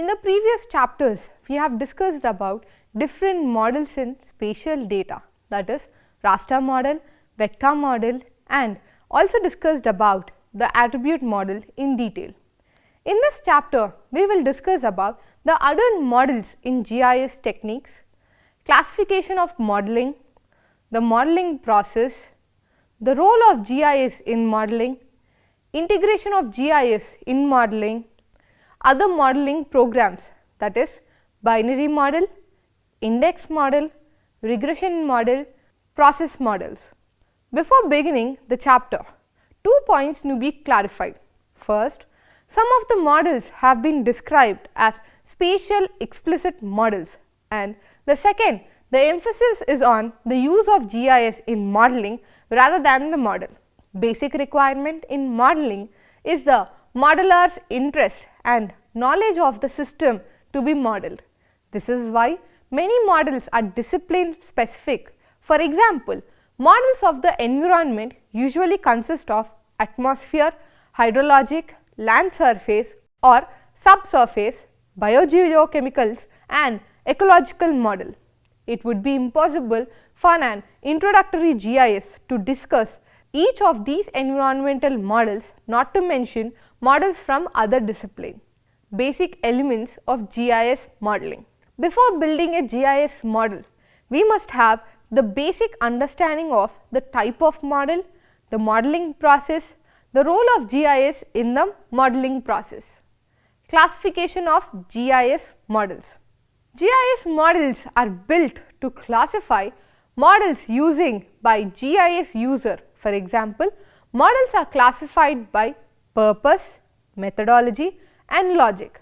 In the previous chapters, we have discussed about different models in spatial data, that is raster model, vector model, and also discussed about the attribute model in detail. In this chapter, we will discuss about the other models in GIS techniques, classification of modeling, the modeling process, the role of GIS in modeling, integration of GIS in modeling, other modeling programs, that is binary model, index model, regression model, process models. Before beginning the chapter, 2 points need to be clarified. First, some of the models have been described as spatial explicit models, and the second, the emphasis is on the use of GIS in modeling rather than the model. Basic requirement in modeling is the modeler's interest and knowledge of the system to be modeled. This is why many models are discipline specific. For example, models of the environment usually consist of atmosphere, hydrologic, land surface or subsurface, biogeochemicals and ecological model. It would be impossible for an introductory GIS to discuss each of these environmental models, not to mention models from other disciplines. Basic elements of GIS modeling. Before building a GIS model, we must have the basic understanding of the type of model, the modeling process, the role of GIS in the modeling process. Classification of GIS models. GIS models are built to classify models using by GIS user. For example, models are classified by purpose, methodology and logic.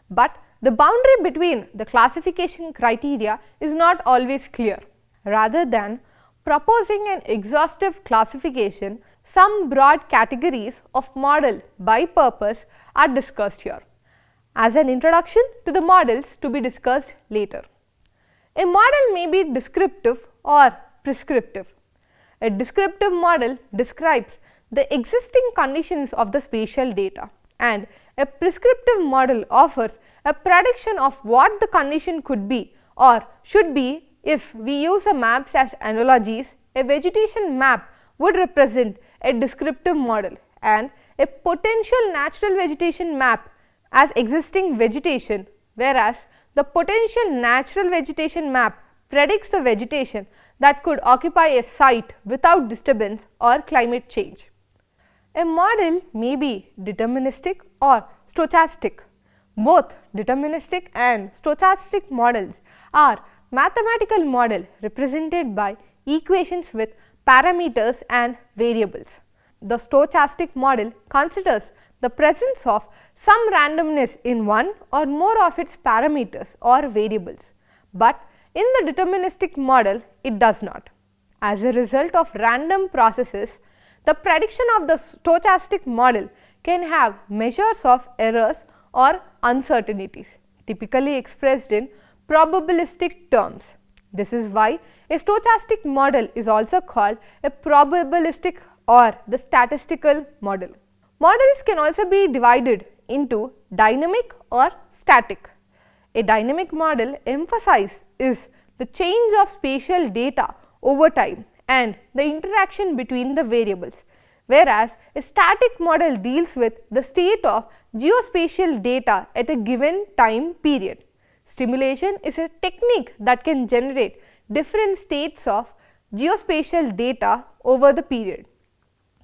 But the boundary between the classification criteria is not always clear. Rather than proposing an exhaustive classification, some broad categories of model by purpose are discussed here as an introduction to the models to be discussed later. A model may be descriptive or prescriptive. A descriptive model describes the existing conditions of the spatial data, and a prescriptive model offers a prediction of what the condition could be or should be. If we use the maps as analogies, a vegetation map would represent a descriptive model and a potential natural vegetation map as existing vegetation, whereas the potential natural vegetation map predicts the vegetation that could occupy a site without disturbance or climate change. A model may be deterministic or stochastic. Both deterministic and stochastic models are mathematical model represented by equations with parameters and variables. The stochastic model considers the presence of some randomness in one or more of its parameters or variables, but in the deterministic model it does not. As a result of random processes, the prediction of the stochastic model can have measures of errors or uncertainties, typically expressed in probabilistic terms. This is why a stochastic model is also called a probabilistic or the statistical model. Models can also be divided into dynamic or static. A dynamic model emphasizes the change of spatial data over time and the interaction between the variables, whereas a static model deals with the state of geospatial data at a given time period. Simulation is a technique that can generate different states of geospatial data over the period.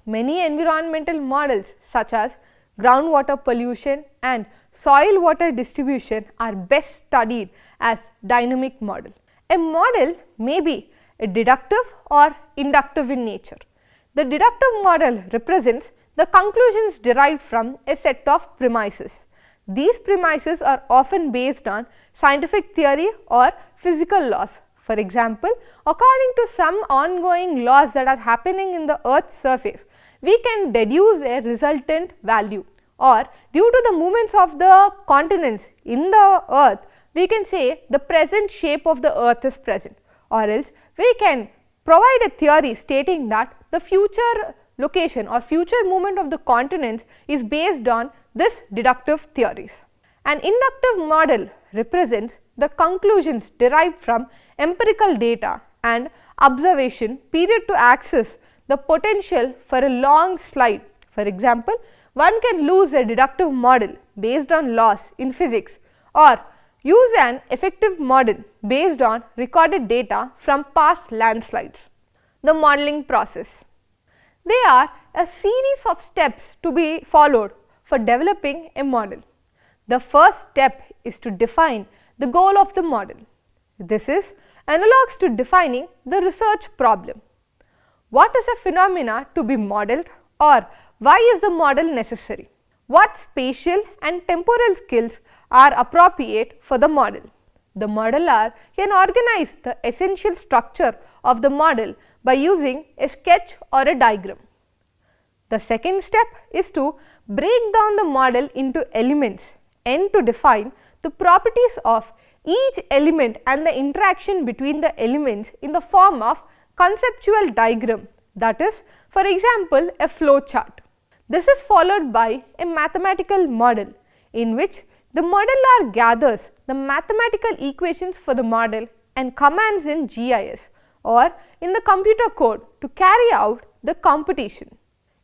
Many environmental models such as groundwater pollution and soil water distribution are best studied as dynamic model. A model may be a deductive or inductive in nature. The deductive model represents the conclusions derived from a set of premises. These premises are often based on scientific theory or physical laws. For example, according to some ongoing laws that are happening in the Earth's surface, we can deduce a resultant value, or due to the movements of the continents in the Earth, we can say the present shape of the Earth is present, or else we can provide a theory stating that the future location or future movement of the continents is based on this deductive theories. An inductive model represents the conclusions derived from empirical data and observation period to access the potential for a long slide. For example, one can use a deductive model based on laws in physics or use an effective model based on recorded data from past landslides. The modeling process. They are a series of steps to be followed for developing a model. The first step is to define the goal of the model. This is analogous to defining the research problem. What is a phenomena to be modeled, or why is the model necessary? What spatial and temporal skills are appropriate for the model? The modeler can organize the essential structure of the model by using a sketch or a diagram. The second step is to break down the model into elements and to define the properties of each element and the interaction between the elements in the form of conceptual diagram, that is, for example, a flow chart. This is followed by a mathematical model in which the modeler gathers the mathematical equations for the model and commands in GIS or in the computer code to carry out the computation.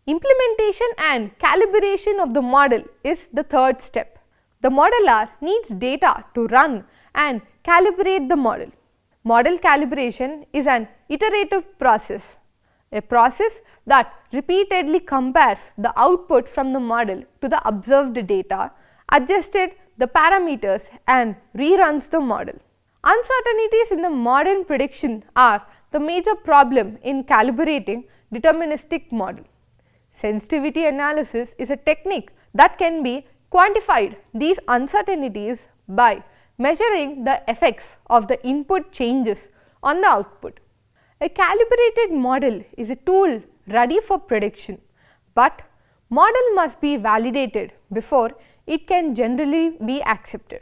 Implementation and calibration of the model is the third step. The modeler needs data to run and calibrate the model. Model calibration is an iterative process, a process that repeatedly compares the output from the model to the observed data, adjusted the parameters and reruns the model. Uncertainties in the modern prediction are the major problem in calibrating deterministic model. Sensitivity analysis is a technique that can be quantified these uncertainties by measuring the effects of the input changes on the output. A calibrated model is a tool ready for prediction, but model must be validated before it can generally be accepted.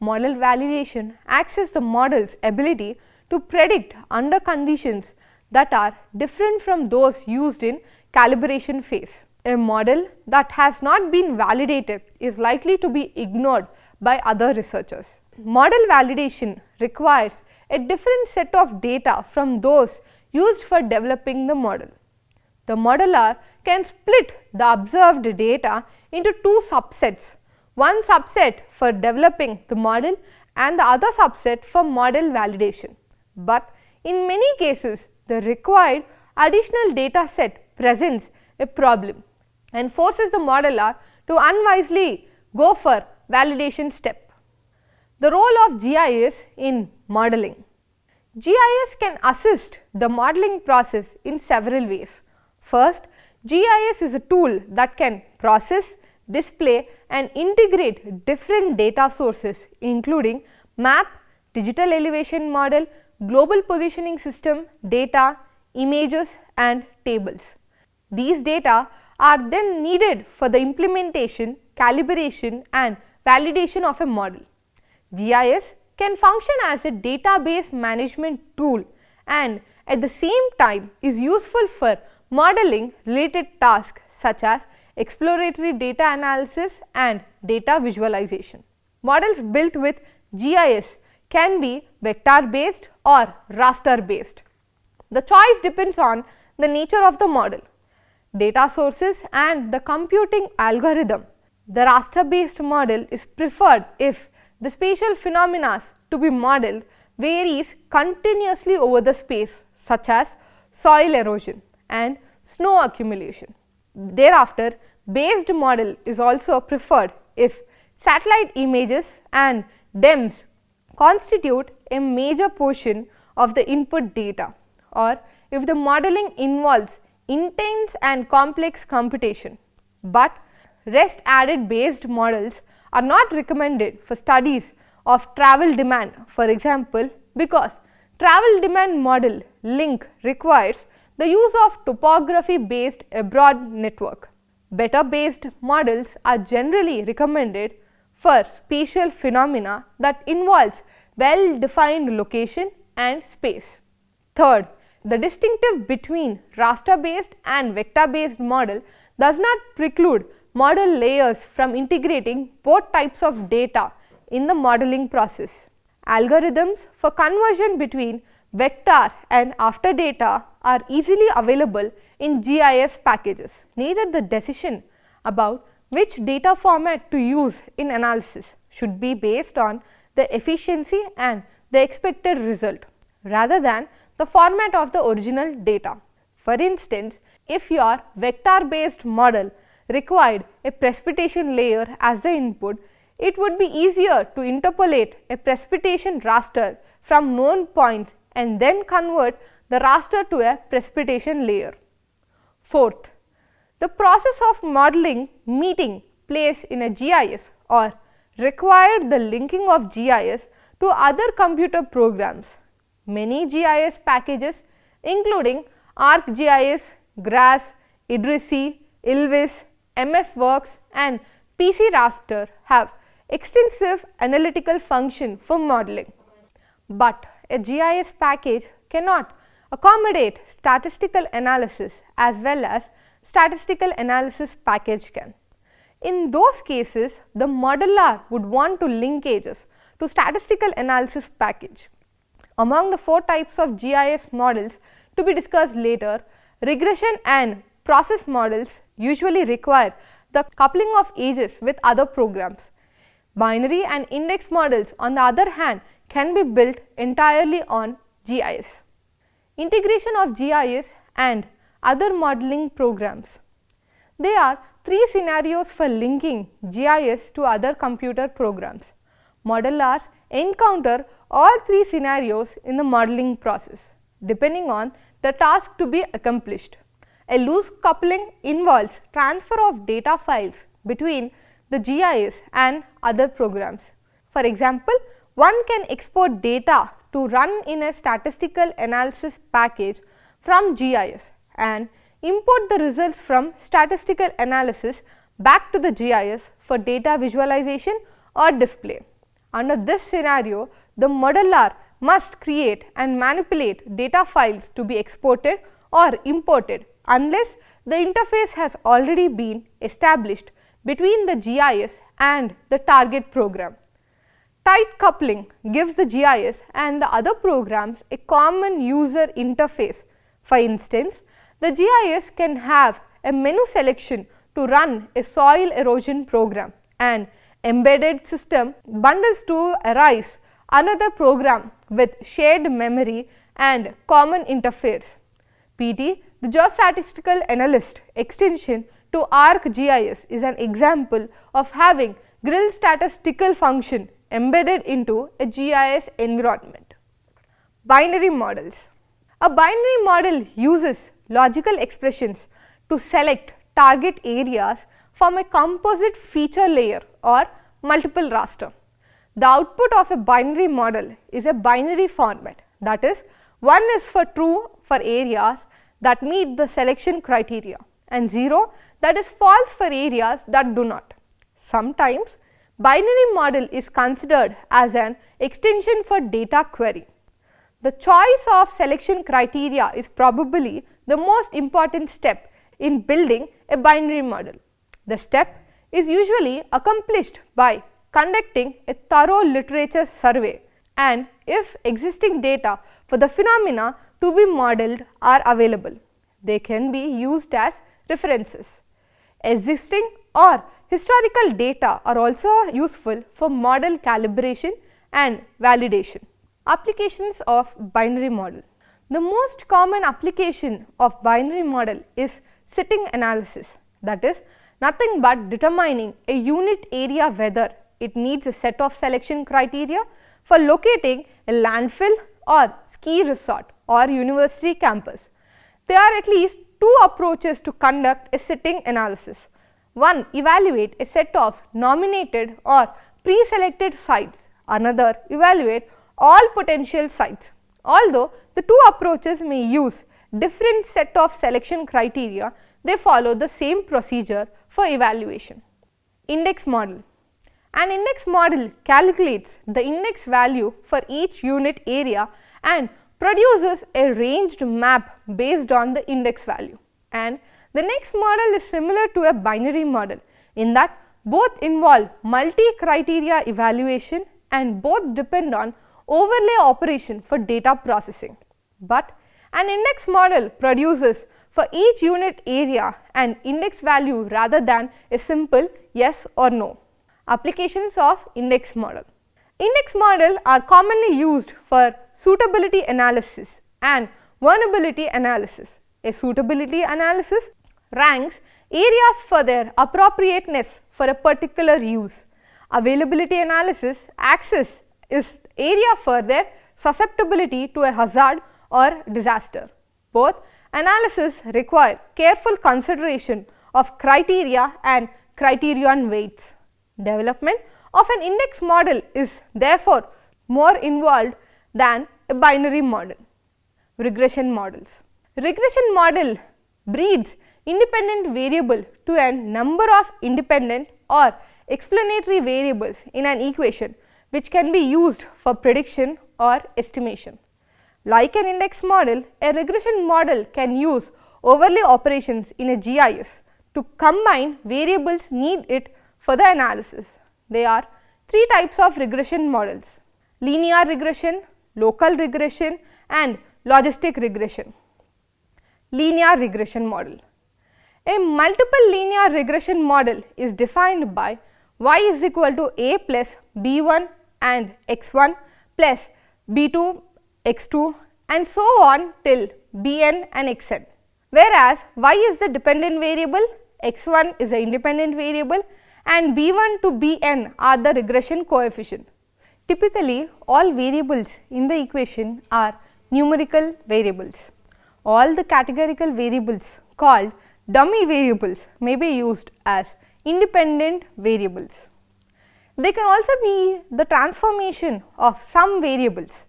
Model validation accesses the model's ability to predict under conditions that are different from those used in calibration phase. A model that has not been validated is likely to be ignored by other researchers. Model validation requires a different set of data from those used for developing the model. The modeler can split the observed data into two subsets, one subset for developing the model and the other subset for model validation. But in many cases, the required additional data set presents a problem and forces the modeler to unwisely go for validation step. The role of GIS in modeling. GIS can assist the modeling process in several ways. First, GIS is a tool that can process, display and integrate different data sources including map, digital elevation model, global positioning system, data, images and tables. These data are then needed for the implementation, calibration and validation of a model. GIS can function as a database management tool and at the same time is useful for modeling related tasks such as exploratory data analysis and data visualization. Models built with GIS can be vector based or raster based. The choice depends on the nature of the model, data sources and the computing algorithm. The raster based model is preferred if the spatial phenomena to be modeled varies continuously over the space such as soil erosion and snow accumulation. Thereafter, based model is also preferred if satellite images and DEMS constitute a major portion of the input data or if the modeling involves intense and complex computation. But rest added based models are not recommended for studies of travel demand, for example, because travel demand model link requires the use of topography based abroad network. Better based models are generally recommended for spatial phenomena that involves well defined location and space. Third, the distinctive between raster based and vector based model does not preclude model layers from integrating both types of data in the modeling process. Algorithms for conversion between vector and after data are easily available in GIS packages. Neither the decision about which data format to use in analysis should be based on the efficiency and the expected result rather than the format of the original data. For instance, if your vector based model required a precipitation layer as the input, it would be easier to interpolate a precipitation raster from known points and then convert the raster to a precipitation layer. Fourth, the process of modeling meeting place in a GIS or required the linking of GIS to other computer programs. Many GIS packages including ArcGIS, GRASS, Idrisi, Ilvis, MFWorks and PC Raster have extensive analytical function for modeling. But a GIS package cannot accommodate statistical analysis as well as statistical analysis package can. In those cases, the modeler would want to linkages to statistical analysis package. Among the 4 types of GIS models to be discussed later, regression and process models usually require the coupling of edges with other programs. Binary and index models, on the other hand, can be built entirely on GIS. Integration of GIS and other modeling programs. There are 3 scenarios for linking GIS to other computer programs. Modelers encounter all 3 scenarios in the modeling process, depending on the task to be accomplished. A loose coupling involves transfer of data files between the GIS and other programs. For example, one can export data to run in a statistical analysis package from GIS and import the results from statistical analysis back to the GIS for data visualization or display. Under this scenario, the modeler must create and manipulate data files to be exported or imported unless the interface has already been established between the GIS and the target program. Tight coupling gives the GIS and the other programs a common user interface. For instance, the GIS can have a menu selection to run a soil erosion program and embedded system bundles to arise another program with shared memory and common interface. PT, the geostatistical analyst extension to ArcGIS, is an example of having grill statistical function embedded into a GIS environment. Binary models. A binary model uses logical expressions to select target areas from a composite feature layer or multiple raster. The output of a binary model is a binary format, that is, 1 is for true for areas that meet the selection criteria and 0 that is false for areas that do not. Sometimes binary model is considered as an extension for data query. The choice of selection criteria is probably the most important step in building a binary model. The step is usually accomplished by conducting a thorough literature survey, and if existing data for the phenomena to be modeled are available, they can be used as references. Existing or historical data are also useful for model calibration and validation. Applications of binary model. The most common application of binary model is setting analysis, that is nothing but determining a unit area whether it meets a set of selection criteria for locating a landfill or ski resort or university campus. There are at least 2 approaches to conduct a setting analysis. One, evaluate a set of nominated or pre-selected sites. Another, evaluate all potential sites. Although the 2 approaches may use different set of selection criteria, they follow the same procedure for evaluation. Index model. An index model calculates the index value for each unit area and produces a ranged map based on the index value. And the next model is similar to a binary model. in that both involve multi-criteria evaluation and both depend on overlay operation for data processing. But an index model produces for each unit area an index value rather than a simple yes or no. Applications of index model. Index model are commonly used for suitability analysis and vulnerability analysis. A suitability analysis ranks areas for their appropriateness for a particular use. Availability analysis access is area for their susceptibility to a hazard or disaster. Both analysis require careful consideration of criteria and criterion weights. Development of an index model is therefore more involved than a binary model. Regression models. Regression model breeds independent variable to a number of independent or explanatory variables in an equation which can be used for prediction or estimation. Like an index model, a regression model can use overlay operations in a GIS to combine variables needed for the analysis. There are three types of regression models: linear regression, local regression and logistic regression. Linear regression model. A multiple linear regression model is defined by y is equal to a plus b1 and x1 plus b2 x2 and so on till bn and xn, whereas y is the dependent variable, x1 is the independent variable and b1 to bn are the regression coefficient. Typically, all variables in the equation are numerical variables. All the categorical variables called dummy variables may be used as independent variables. They can also be the transformation of some variables.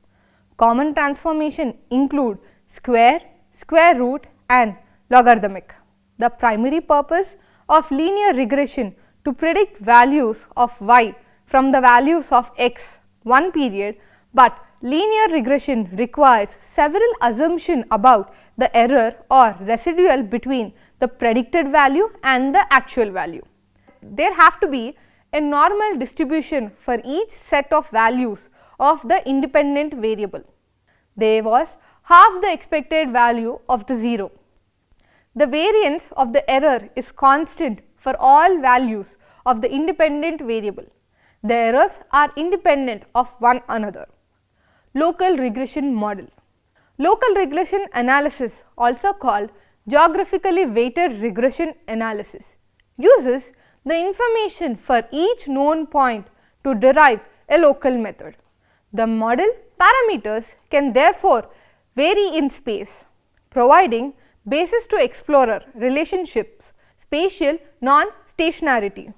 Common transformation include square, square root and logarithmic. The primary purpose of linear regression to predict values of y from the values of x one period, but linear regression requires several assumptions about the error or residual between the predicted value and the actual value. There have to be a normal distribution for each set of values of the independent variable. There was half the expected value of the 0. The variance of the error is constant for all values of the independent variable. The errors are independent of one another. Local regression model. Local regression analysis, also called geographically weighted regression analysis, uses the information for each known point to derive a local method. The model parameters can therefore vary in space, providing basis to explorer relationships, spatial non-stationarity.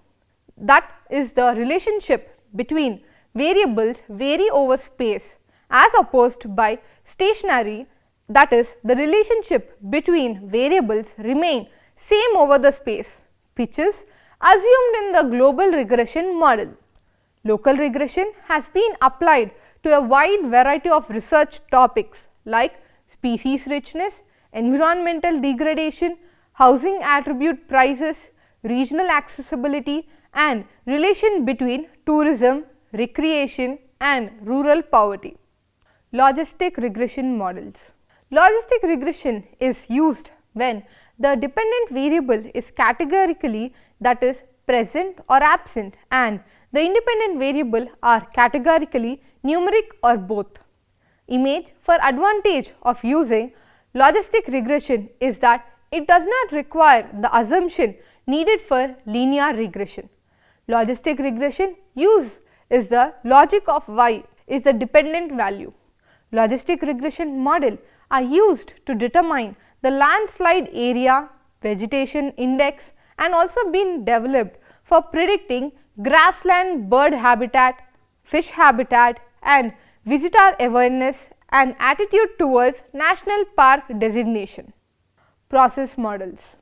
That is, the relationship between variables vary over space as opposed by stationary, that is, the relationship between variables remain same over the space, which is assumed in the global regression model. Local regression has been applied to a wide variety of research topics like species richness, environmental degradation, housing attribute prices, regional accessibility and relation between tourism, recreation and rural poverty. Logistic regression models. Logistic regression is used when the dependent variable is categorically, that is, present or absent, and the independent variable are categorically numeric or both. Image for advantage of using logistic regression is that it does not require the assumption needed for linear regression. Logistic regression use is the logic of y is the dependent value. Logistic regression model are used to determine the landslide area, vegetation index and also been developed for predicting grassland bird habitat, fish habitat and visitor awareness and attitude towards national park designation. Process models.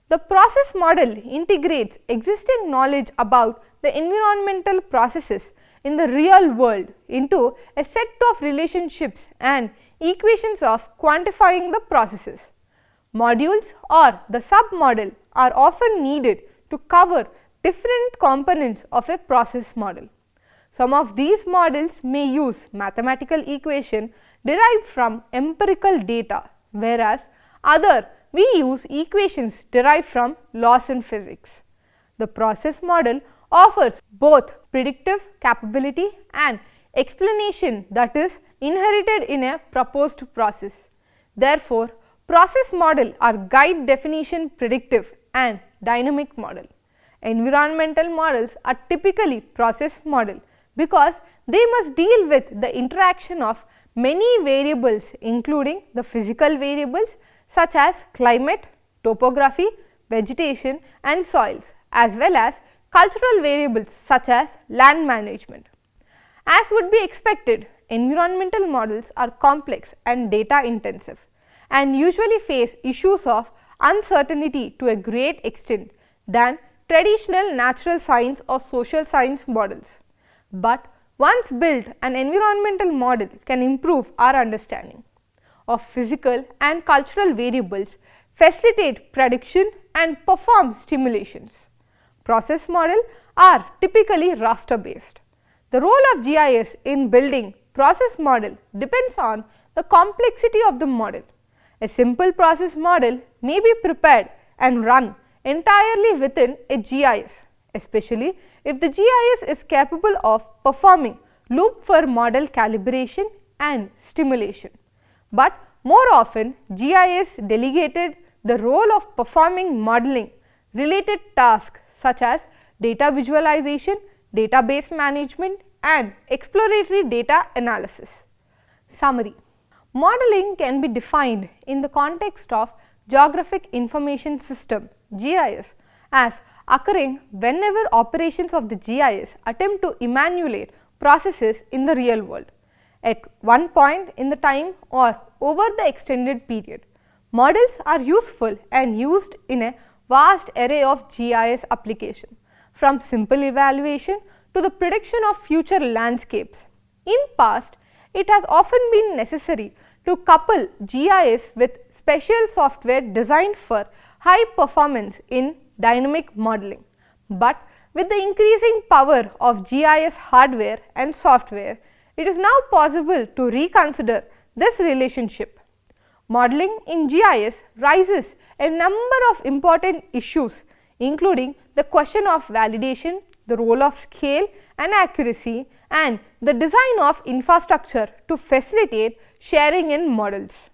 The process model integrates existing knowledge about the environmental processes in the real world into a set of relationships and equations of quantifying the processes. Modules or the sub-model are often needed to cover different components of a process model. Some of these models may use mathematical equation derived from empirical data, whereas other we use equations derived from laws in physics. The process model offers both predictive capability and explanation that is inherited in a proposed process. Therefore, process model are guide definition predictive and dynamic model. Environmental models are typically process model because they must deal with the interaction of many variables including the physical variables such as climate, topography, vegetation and soils, as well as cultural variables such as land management. As would be expected, environmental models are complex and data intensive and usually face issues of uncertainty to a great extent than traditional natural science or social science models. But once built, an environmental model can improve our understanding of physical and cultural variables, facilitate prediction and perform simulations. Process models are typically raster based. The role of GIS in building process model depends on the complexity of the model. A simple process model may be prepared and run entirely within a GIS, especially if the GIS is capable of performing loop for model calibration and stimulation. But more often, GIS delegated the role of performing modeling related tasks such as data visualization, database management and exploratory data analysis. Summary: modeling can be defined in the context of Geographic Information System (GIS) as occurring whenever operations of the GIS attempt to emulate processes in the real world at one point in the time or over the extended period. Models are useful and used in a vast array of GIS applications, from simple evaluation to the prediction of future landscapes. In past, it has often been necessary to couple GIS with special software designed for high performance in dynamic modeling. But with the increasing power of GIS hardware and software, it is now possible to reconsider this relationship. Modeling in GIS raises a number of important issues, including the question of validation, the role of scale and accuracy, and the design of infrastructure to facilitate sharing in models.